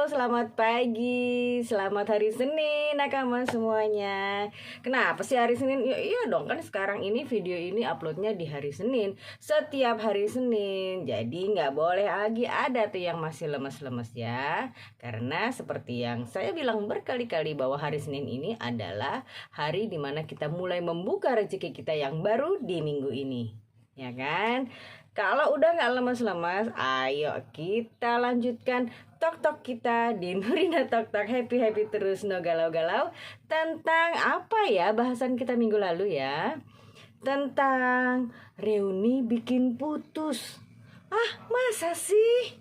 selamat pagi, selamat hari Senin, nakama semuanya. Kenapa sih hari Senin? Ya, iya dong, kan sekarang ini video ini uploadnya di hari Senin, setiap hari Senin. Jadi nggak boleh lagi ada tuh yang masih lemes-lemes ya. Karena seperti yang saya bilang berkali-kali bahwa hari Senin ini adalah hari dimana kita mulai membuka rezeki kita yang baru di minggu ini. Ya kan? Kalau udah nggak lemas-lemas, ayo kita lanjutkan tok-tok kita di Nurina Tok Tok. Happy terus, no galau-galau. Tentang apa ya bahasan kita minggu lalu ya? Tentang reuni bikin putus. Masa sih?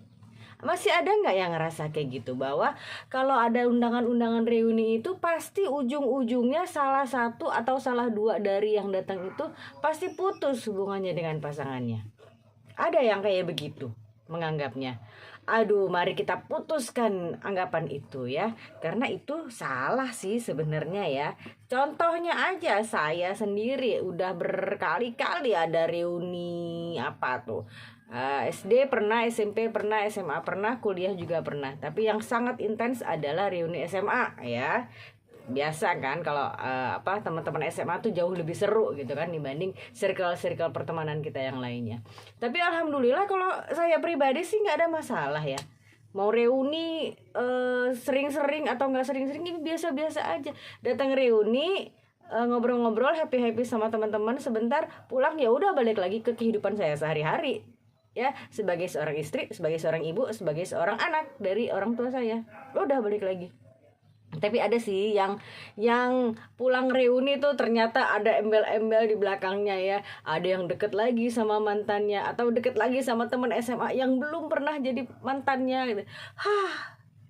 Masih ada nggak yang ngerasa kayak gitu? Bahwa kalau ada undangan-undangan reuni itu pasti ujung-ujungnya salah satu atau salah dua dari yang datang itu pasti putus hubungannya dengan pasangannya. Ada yang kayak begitu menganggapnya. Aduh, mari kita putuskan anggapan itu ya. Karena itu salah sih sebenarnya ya. Contohnya aja saya sendiri udah berkali-kali ada reuni apa tuh. SD pernah, SMP pernah, SMA pernah, kuliah juga pernah. Tapi yang sangat intens adalah reuni SMA ya. Biasa kan kalau teman-teman SMA tuh jauh lebih seru gitu kan dibanding circle-circle pertemanan kita yang lainnya. Tapi alhamdulillah kalau saya pribadi sih nggak ada masalah ya. Mau reuni sering-sering atau nggak sering-sering ini biasa-biasa aja. Datang reuni ngobrol-ngobrol happy sama teman-teman sebentar, pulang ya udah balik lagi ke kehidupan saya sehari-hari. Ya, sebagai seorang istri, sebagai seorang ibu, sebagai seorang anak dari orang tua saya. Udah balik lagi. Tapi ada sih yang pulang reuni tuh ternyata ada embel-embel di belakangnya ya. Ada yang deket lagi sama mantannya atau deket lagi sama teman SMA yang belum pernah jadi mantannya gitu.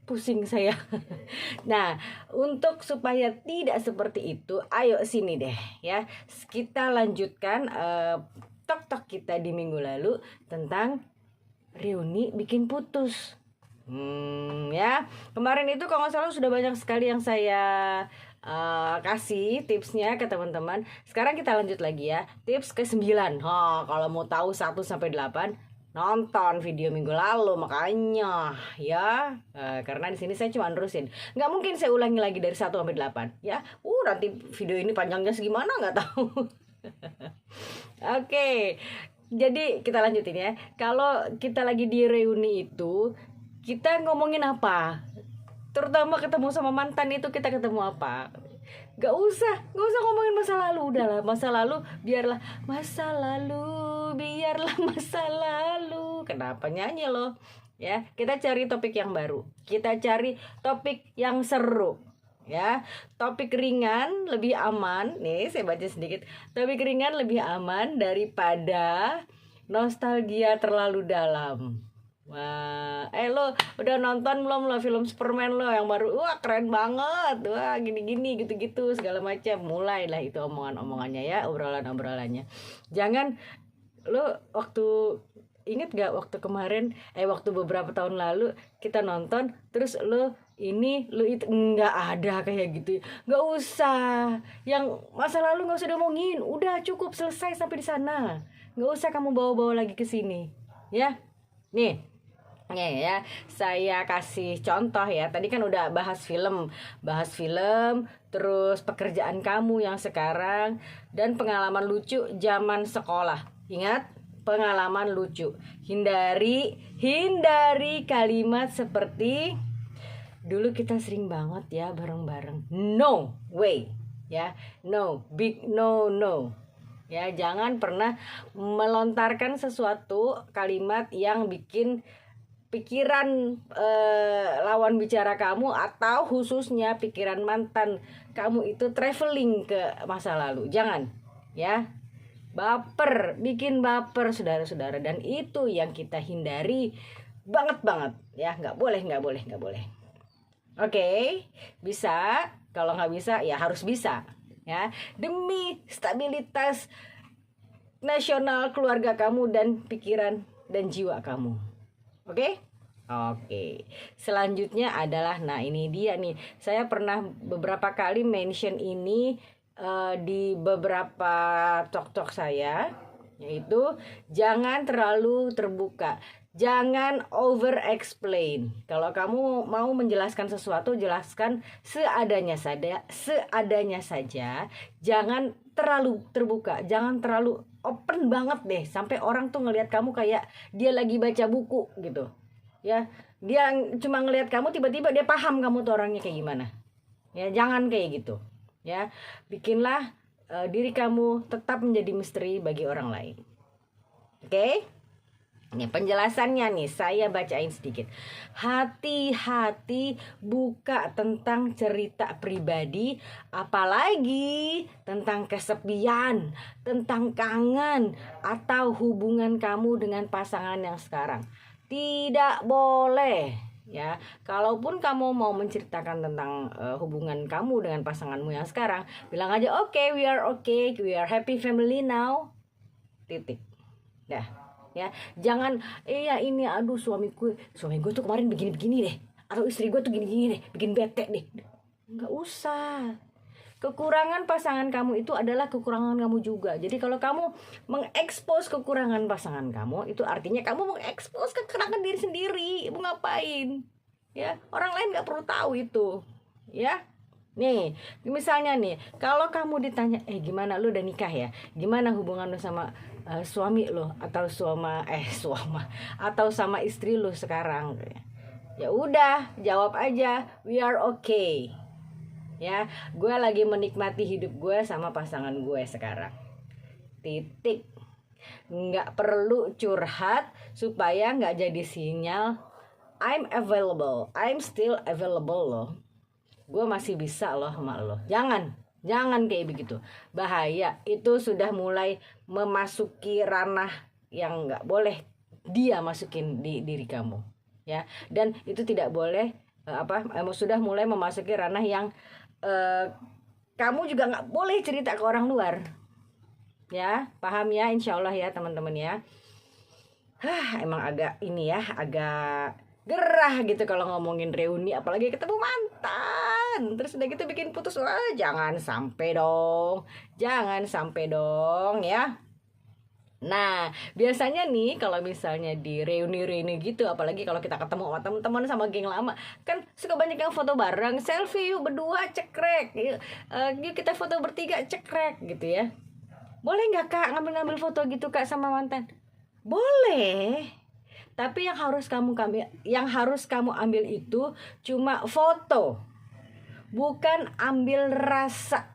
Pusing saya. Nah, untuk supaya tidak seperti itu, ayo sini deh ya. Kita lanjutkan tok-tok kita di minggu lalu tentang reuni bikin putus. Ya, kemarin itu kalau nggak salah sudah banyak sekali yang saya kasih tipsnya ke teman-teman. Sekarang kita lanjut lagi ya. Tips ke-9. Kalau mau tahu 1-8 nonton video minggu lalu makanya ya. Karena di sini saya cuma nerusin. Nggak mungkin saya ulangi lagi dari 1-8 ya. Nanti video ini panjangnya segimana nggak tahu. Oke. Jadi kita lanjutin ya. Kalau kita lagi di reuni itu kita ngomongin apa? Terutama ketemu sama mantan itu kita ketemu apa? Gak usah ngomongin masa lalu. Udahlah, masa lalu biarlah masa lalu. Kenapa nyanyi loh? Ya, kita cari topik yang baru. Kita cari topik yang seru. Ya, topik ringan lebih aman. Nih, saya baca sedikit. Topik ringan lebih aman daripada nostalgia terlalu dalam. Wah, lo udah nonton belum lo film Superman lo yang baru? Wah, keren banget. Wah, gini-gini gitu-gitu segala macam. Mulailah itu omongan-omongannya ya, obrolan-obrolannya. Jangan lo inget gak waktu kemarin waktu beberapa tahun lalu kita nonton terus lo itu nggak ada kayak gitu. Nggak usah. Yang masa lalu nggak usah diomongin. Udah cukup selesai sampai di sana. Nggak usah kamu bawa-bawa lagi ke sini. Ya. Nih. Ya, saya kasih contoh ya. Tadi kan udah bahas film, terus pekerjaan kamu yang sekarang dan pengalaman lucu zaman sekolah. Ingat, pengalaman lucu. Hindari kalimat seperti dulu kita sering banget ya bareng-bareng. No way. Ya, no, big no. Ya, jangan pernah melontarkan sesuatu kalimat yang bikin pikiran lawan bicara kamu atau khususnya pikiran mantan kamu itu traveling ke masa lalu. Jangan ya. Bikin baper saudara-saudara, dan itu yang kita hindari banget ya. Nggak boleh. Oke, bisa. Kalau nggak bisa ya harus bisa ya, demi stabilitas nasional keluarga kamu dan pikiran dan jiwa kamu. Oke. Selanjutnya adalah, nah ini dia nih. Saya pernah beberapa kali mention ini di beberapa tok-tok saya, yaitu jangan terlalu terbuka. Jangan over explain. Kalau kamu mau menjelaskan sesuatu, jelaskan seadanya saja. Jangan terlalu terbuka, jangan terlalu open banget deh sampai orang tuh ngelihat kamu kayak dia lagi baca buku gitu. Ya, dia cuma ngelihat kamu tiba-tiba dia paham kamu tuh orangnya kayak gimana. Ya, jangan kayak gitu. Ya, bikinlah diri kamu tetap menjadi misteri bagi orang lain. Oke? Ini penjelasannya nih, saya bacain sedikit. Hati-hati buka tentang cerita pribadi, apalagi tentang kesepian, tentang kangen, atau hubungan kamu dengan pasangan yang sekarang. Tidak boleh. Ya, kalaupun kamu mau menceritakan tentang hubungan kamu dengan pasanganmu yang sekarang, bilang aja okay, we are happy family now. Titik. Dah. Ya, jangan ya ini aduh suami gue tuh kemarin begini-begini deh, atau istri gue tuh gini-gini deh, bikin bete deh. Nggak usah. Kekurangan pasangan kamu itu adalah kekurangan kamu juga. Jadi kalau kamu mengekspos kekurangan pasangan kamu, itu artinya kamu mengekspos kekurangan diri sendiri. Ibu ngapain? Ya, orang lain nggak perlu tahu itu. Ya. Nih, misalnya nih, kalau kamu ditanya, gimana lu udah nikah ya? Gimana hubungan lu sama suami lu atau atau sama istri lu sekarang? Ya udah, jawab aja, we are okay. Ya, gue lagi menikmati hidup gue sama pasangan gue sekarang. Titik. Nggak perlu curhat supaya nggak jadi sinyal I'm available, I'm still available loh. Gue masih bisa loh sama lo. Jangan kayak begitu. Bahaya. Itu sudah mulai memasuki ranah yang nggak boleh dia masukin di diri kamu. Ya. Dan itu tidak boleh sudah mulai memasuki ranah yang kamu juga nggak boleh cerita ke orang luar. Ya, paham ya, insya Allah ya teman-teman ya. Emang agak agak gerah gitu kalau ngomongin reuni, apalagi ketemu mantan terus udah gitu bikin putus. Jangan sampai dong ya. Nah, biasanya nih kalau misalnya di reuni gitu, apalagi kalau kita ketemu sama teman-teman sama geng lama, kan suka banyak yang foto bareng, selfie yuk berdua cekrek, yuk kita foto bertiga cekrek gitu ya. Boleh nggak Kak ngambil foto gitu Kak sama mantan? Boleh. Tapi yang harus kamu ambil itu cuma foto, bukan ambil rasa.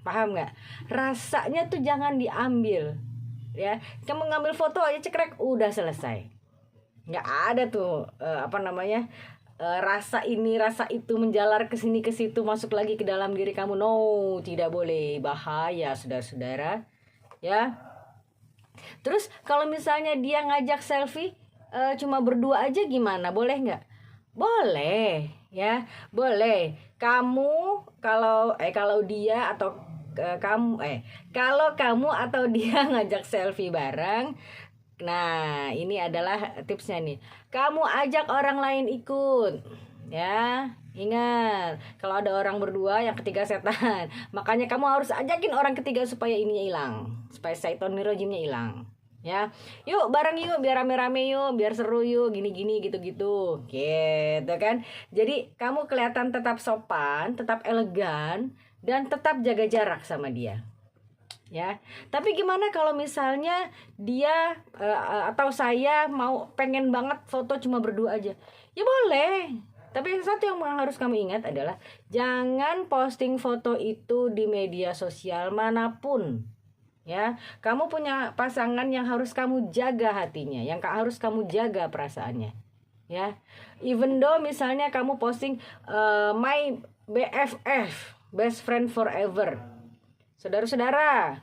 Paham nggak? Rasanya tuh jangan diambil. Ya, kamu ngambil foto aja cekrek, udah selesai. Nggak ada tuh rasa ini rasa itu menjalar ke sini ke situ, masuk lagi ke dalam diri kamu. No, tidak boleh, bahaya saudara-saudara. Ya. Terus kalau misalnya dia ngajak selfie cuma berdua aja gimana? Boleh nggak? Boleh, ya, boleh. Kamu kalau dia atau kalau kamu atau dia ngajak selfie bareng, nah ini adalah tipsnya nih. Kamu ajak orang lain ikut, ya. Ingat, kalau ada orang berdua yang ketiga setan. Makanya kamu harus ajakin orang ketiga supaya ininya hilang, supaya syaiton rajimnya hilang. Ya, yuk bareng yuk, biar rame-rame yuk, biar seru yuk, gini-gini gitu-gitu, gitu kan. Jadi kamu kelihatan tetap sopan, tetap elegan, dan tetap jaga jarak sama dia. Ya, tapi gimana kalau misalnya dia atau saya pengen banget foto cuma berdua aja? Ya boleh. Tapi satu yang harus kamu ingat adalah jangan posting foto itu di media sosial manapun. Ya, kamu punya pasangan yang harus kamu jaga hatinya, yang harus kamu jaga perasaannya. Ya, even though misalnya kamu posting my BFF, best friend forever. Saudara-saudara,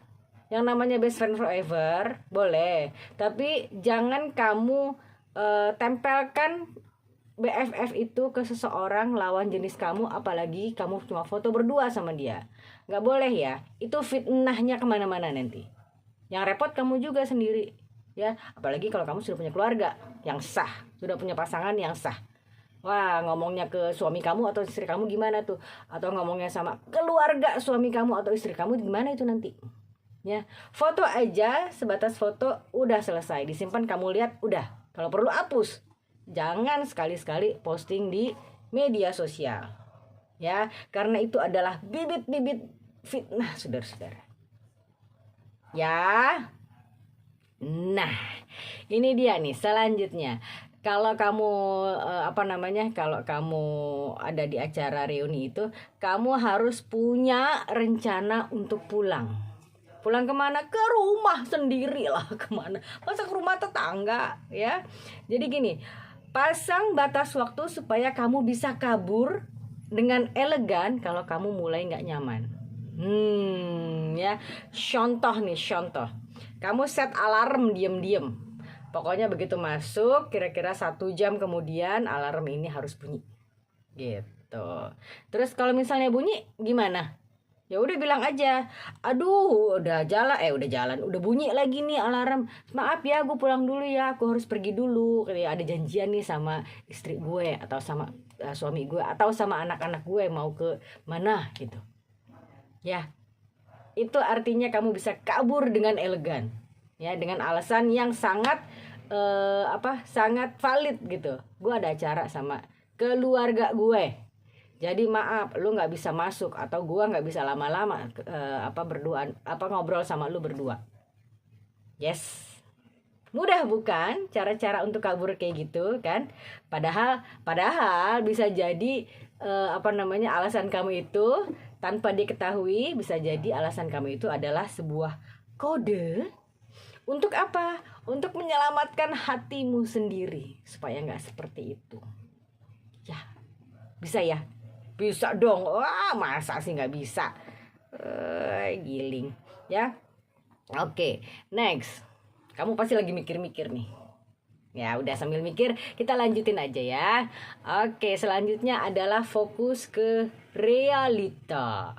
yang namanya best friend forever boleh, tapi jangan kamu tempelkan BFF itu ke seseorang lawan jenis kamu, apalagi kamu cuma foto berdua sama dia. Nggak boleh ya, itu fitnahnya kemana-mana nanti. Yang repot kamu juga sendiri, ya. Apalagi kalau kamu sudah punya keluarga yang sah, sudah punya pasangan yang sah. Wah, ngomongnya ke suami kamu atau istri kamu gimana tuh? Atau ngomongnya sama keluarga suami kamu atau istri kamu gimana itu nanti? Ya, foto aja sebatas foto udah selesai, disimpan kamu lihat udah. Kalau perlu hapus. Jangan sekali-sekali posting di media sosial. Ya, karena itu adalah bibit-bibit fitnah, saudara-saudara. Ya. Nah, ini dia nih selanjutnya. Kalau kamu kalau kamu ada di acara reuni itu, kamu harus punya rencana untuk pulang. Pulang kemana? Ke rumah sendiri lah, kemana? Masa ke rumah tetangga, ya? Jadi gini, pasang batas waktu supaya kamu bisa kabur dengan elegan kalau kamu mulai nggak nyaman. Ya, contoh. Kamu set alarm diem-diem. Pokoknya begitu masuk, kira-kira 1 jam kemudian alarm ini harus bunyi. Gitu. Terus kalau misalnya bunyi, gimana? Ya udah bilang aja, aduh udah jalan, udah bunyi lagi nih alarm. Maaf ya, gue pulang dulu ya, aku harus pergi dulu. Kayak ada janjian nih sama istri gue atau sama suami gue atau sama anak-anak gue mau ke mana gitu. Ya, itu artinya kamu bisa kabur dengan elegan, ya dengan alasan yang sangat sangat valid gitu. Gue ada acara sama keluarga gue. Jadi maaf, lu nggak bisa masuk atau gua nggak bisa lama-lama ngobrol sama lu berdua. Yes, mudah bukan cara-cara untuk kabur kayak gitu kan? Padahal bisa jadi alasan kamu itu tanpa diketahui, bisa jadi alasan kamu itu adalah sebuah kode untuk apa? Untuk menyelamatkan hatimu sendiri supaya nggak seperti itu. Ya, bisa ya. Bisa dong. Wah, masa sih nggak bisa? Giling ya. Oke, next. Kamu pasti lagi mikir-mikir nih. Ya udah, sambil mikir kita lanjutin aja ya. Oke, selanjutnya adalah fokus ke realita.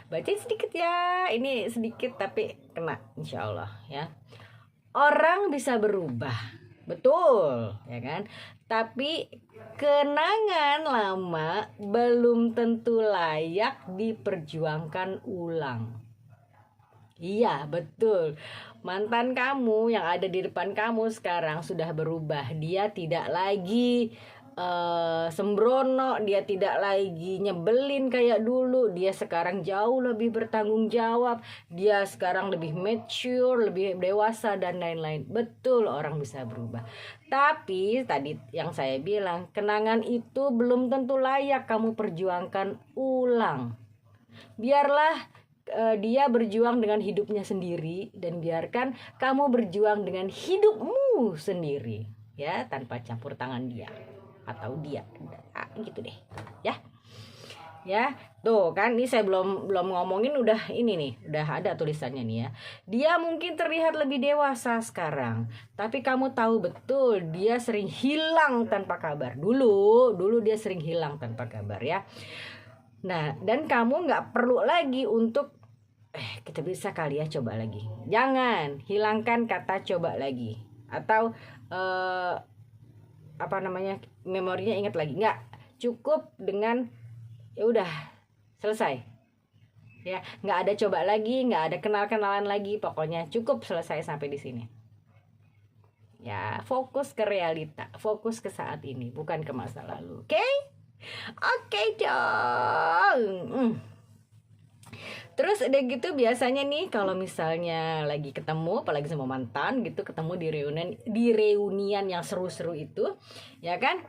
Bacain sedikit ya. Ini sedikit tapi kena insya Allah ya. Orang bisa berubah, betul ya kan? Tapi kenangan lama belum tentu layak diperjuangkan ulang. Iya, betul. Mantan kamu yang ada di depan kamu sekarang sudah berubah. Dia tidak lagi sembrono, dia tidak lagi nyebelin kayak dulu. Dia sekarang jauh lebih bertanggung jawab. Dia sekarang lebih mature, lebih dewasa dan lain-lain. Betul, orang bisa berubah. Tapi tadi yang saya bilang, kenangan itu belum tentu layak kamu perjuangkan ulang. Biarlah dia berjuang dengan hidupnya sendiri dan biarkan kamu berjuang dengan hidupmu sendiri, ya, tanpa campur tangan dia atau dia, gitu deh, ya. Tuh kan, ini saya belum ngomongin udah ini nih, udah ada tulisannya nih ya. Dia mungkin terlihat lebih dewasa sekarang, tapi kamu tahu betul dia sering hilang tanpa kabar. Dulu dia sering hilang tanpa kabar ya. Nah, dan kamu nggak perlu lagi untuk kita bisa kali ya coba lagi. Jangan hilangkan kata coba lagi atau memorinya ingat lagi. Nggak cukup dengan ya udah selesai ya, nggak ada coba lagi, nggak ada kenal-kenalan lagi, pokoknya cukup selesai sampai di sini ya. Fokus ke realita, fokus ke saat ini, bukan ke masa lalu. Oke dong. Terus udah gitu biasanya nih kalau misalnya lagi ketemu, apalagi sama mantan gitu, ketemu di reunian yang seru-seru itu, ya kan?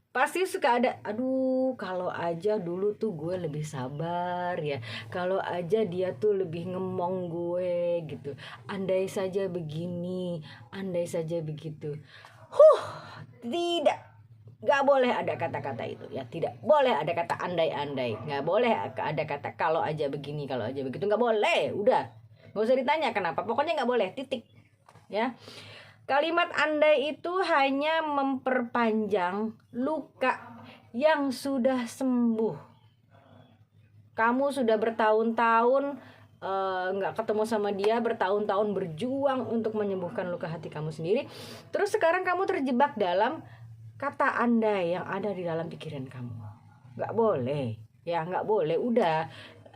Pasti suka ada, aduh kalau aja dulu tuh gue lebih sabar ya, kalau aja dia tuh lebih ngemong gue gitu, andai saja begini, andai saja begitu. Tidak, nggak boleh ada kata-kata itu ya, tidak boleh ada kata andai-andai, nggak boleh ada kata kalau aja begini, kalau aja begitu, nggak boleh. Udah, nggak usah ditanya kenapa, pokoknya nggak boleh, titik ya. Kalimat andai itu hanya memperpanjang luka yang sudah sembuh. Kamu sudah bertahun-tahun nggak ketemu sama dia, bertahun-tahun berjuang untuk menyembuhkan luka hati kamu sendiri. Terus sekarang kamu terjebak dalam kata andai yang ada di dalam pikiran kamu. Nggak boleh ya, nggak boleh. Udah,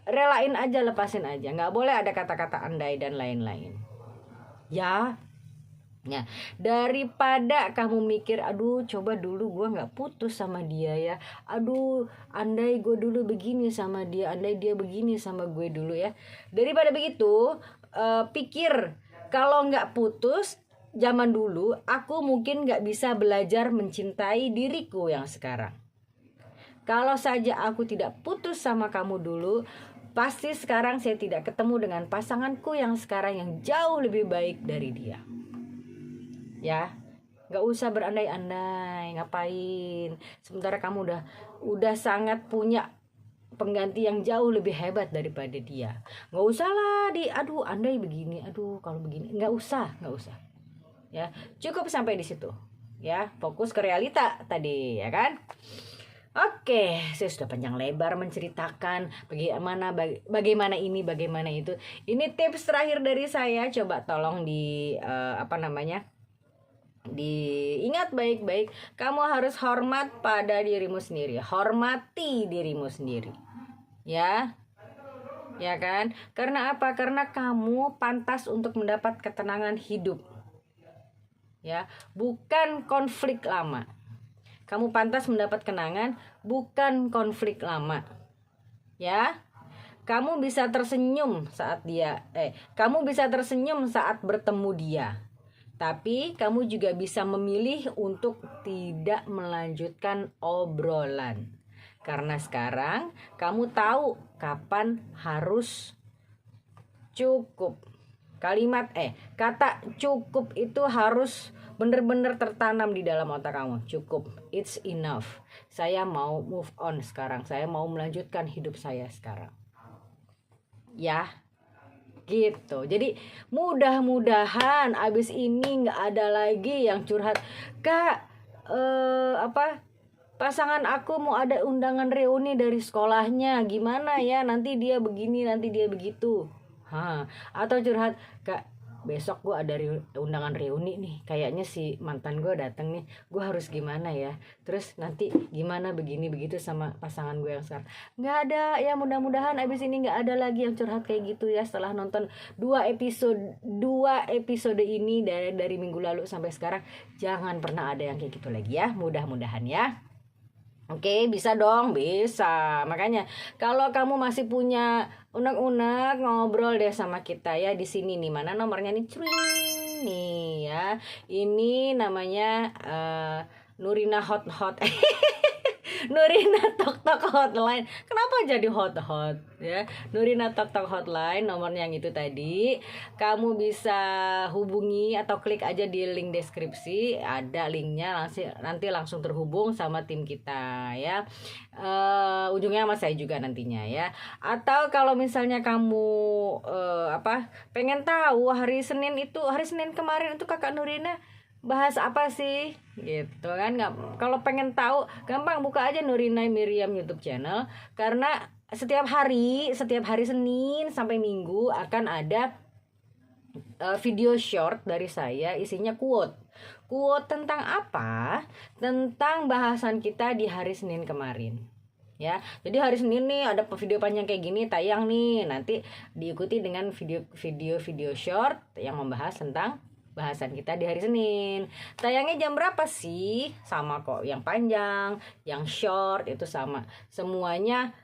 relain aja, lepasin aja, nggak boleh ada kata-kata andai dan lain-lain ya. Ya, daripada kamu mikir, aduh coba dulu gue nggak putus sama dia ya, aduh andai gue dulu begini sama dia, andai dia begini sama gue dulu ya. Daripada begitu, pikir kalau nggak putus zaman dulu, aku mungkin nggak bisa belajar mencintai diriku yang sekarang. Kalau saja aku tidak putus sama kamu dulu, pasti sekarang saya tidak ketemu dengan pasanganku yang sekarang yang jauh lebih baik dari dia. Ya, nggak usah berandai-andai, ngapain? Sementara kamu udah sangat punya pengganti yang jauh lebih hebat daripada dia. Nggak usah lah aduh andai begini, aduh kalau begini, nggak usah. Ya, cukup sampai di situ. Ya, fokus ke realita tadi, ya kan? Oke, saya sudah panjang lebar menceritakan bagaimana ini, bagaimana itu. Ini tips terakhir dari saya, coba tolong diingat baik-baik. Kamu harus hormat pada dirimu sendiri, hormati dirimu sendiri, ya kan? Karena apa? Karena kamu pantas untuk mendapat ketenangan hidup, ya, bukan konflik lama. Kamu pantas mendapat kenangan, bukan konflik lama, ya. Kamu bisa tersenyum saat kamu bisa tersenyum saat bertemu dia. Tapi kamu juga bisa memilih untuk tidak melanjutkan obrolan. Karena sekarang kamu tahu kapan harus cukup. Kata cukup itu harus benar-benar tertanam di dalam otak kamu. Cukup, it's enough. Saya mau move on sekarang. Saya mau melanjutkan hidup saya sekarang. Ya. Gitu. Jadi mudah-mudahan abis ini nggak ada lagi yang curhat, Kak, pasangan aku mau ada undangan reuni dari sekolahnya, gimana ya, nanti dia begini, nanti dia begitu. Atau curhat, Kak, besok gue ada undangan reuni nih, kayaknya si mantan gue datang nih, gue harus gimana ya, terus nanti gimana begini begitu sama pasangan gue yang sekarang. Nggak ada ya, mudah-mudahan abis ini nggak ada lagi yang curhat kayak gitu ya. Setelah nonton dua episode ini dari minggu lalu sampai sekarang, jangan pernah ada yang kayak gitu lagi ya, mudah-mudahan ya. Oke, bisa dong, bisa. Makanya kalau kamu masih punya unek-unek, ngobrol deh sama kita ya di sini nih. Mana nomornya nih? Cring nih ya. Ini namanya Nurina Hot. Nurina Tok Tok Hotline. Kenapa jadi hot ya? Nurina Tok Tok Hotline, nomornya yang itu tadi. Kamu bisa hubungi atau klik aja di link deskripsi, ada linknya, nanti langsung terhubung sama tim kita ya. Ujungnya sama saya juga nantinya ya. Atau kalau misalnya kamu pengen tahu hari Senin kemarin itu Kakak Nurina bahas apa sih gitu kan. Kalau pengen tahu gampang, buka aja Nurina Miriam YouTube channel, karena setiap hari Senin sampai Minggu akan ada video short dari saya, isinya quote tentang apa, tentang bahasan kita di hari Senin kemarin ya. Jadi hari Senin nih ada video panjang kayak gini tayang nih, nanti diikuti dengan video short yang membahas tentang bahasan kita di hari Senin. Tayangnya jam berapa sih? Sama kok, yang panjang, yang short itu sama. Semuanya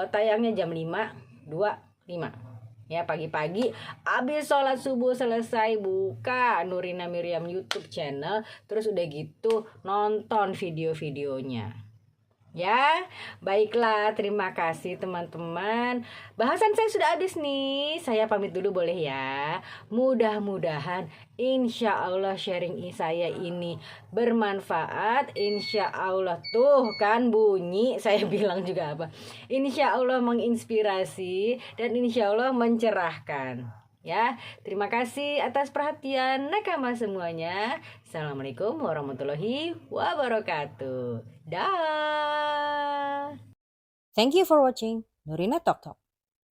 tayangnya jam 5.25 ya, pagi-pagi abis sholat subuh selesai, buka Nurina Miriam YouTube channel, terus udah gitu nonton video-videonya. Ya, baiklah, terima kasih teman-teman. Bahasan saya sudah habis nih. Saya pamit dulu boleh ya. Mudah-mudahan insya Allah sharing saya ini bermanfaat. Insya Allah, tuh kan bunyi saya bilang juga apa. Insya Allah menginspirasi dan insya Allah mencerahkan. Ya, terima kasih atas perhatian nakama semuanya. Assalamualaikum warahmatullahi wabarakatuh. Dah. Thank you for watching Nurina Talk Talk.